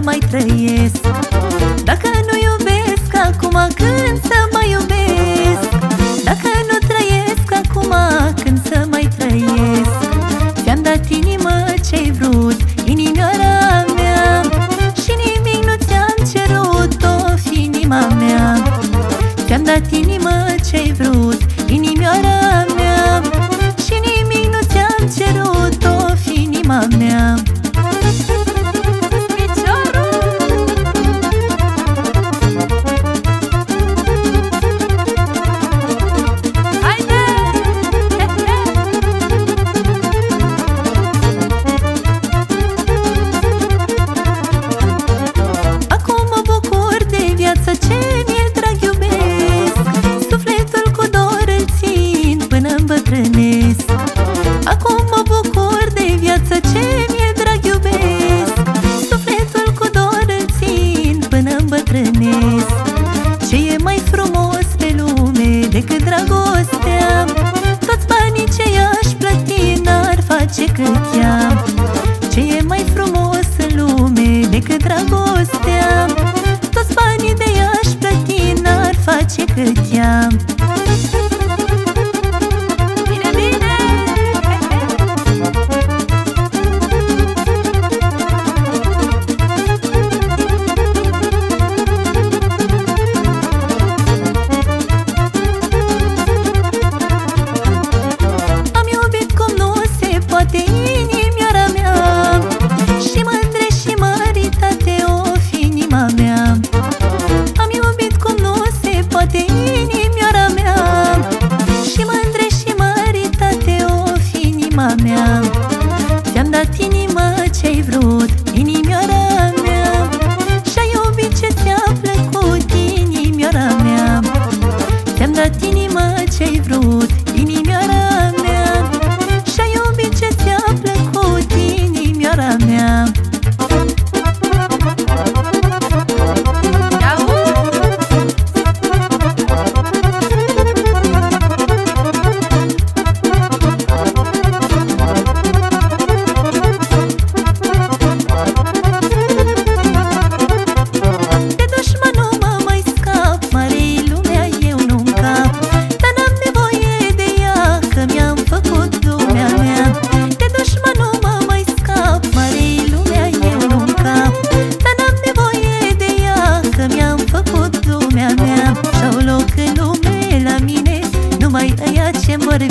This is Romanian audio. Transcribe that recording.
Mai trăiesc. Dacă nu iubesc acum, când să mai iubesc? Dacă nu trăiesc acum, când să mai trăiesc? Ți-am dat inimă ce-ai vrut, inimioara mea, și nimic nu ți-am cerut, of inima mea. Ți-am dat inimă ce-ai vrut, inimioara mea, și nimic nu ți-am cerut, of inima mea. Acum mă bucur de viață, ce mi-e drag iubesc. Sufletul cu dor îl țin până îmbătrânesc. Ce e mai frumos pe lume decât dragostea? Toți banii ce i-aș plăti n-ar face cât ea. Ce e mai frumos în lume decât dragostea? Toți banii de i-aș plăti n-ar face cât ea. Ți-am dat inimă ce-ai vrut, inimioara mea, și-ai iubit ce ți-a plăcut, inimioara mea. Ți-am dat inimă ce-ai vrut, inimioara mea, și-ai iubit ce ți-a plăcut, inimioara mea. Și-au loc în lume la mine numai ăia ce-mi vor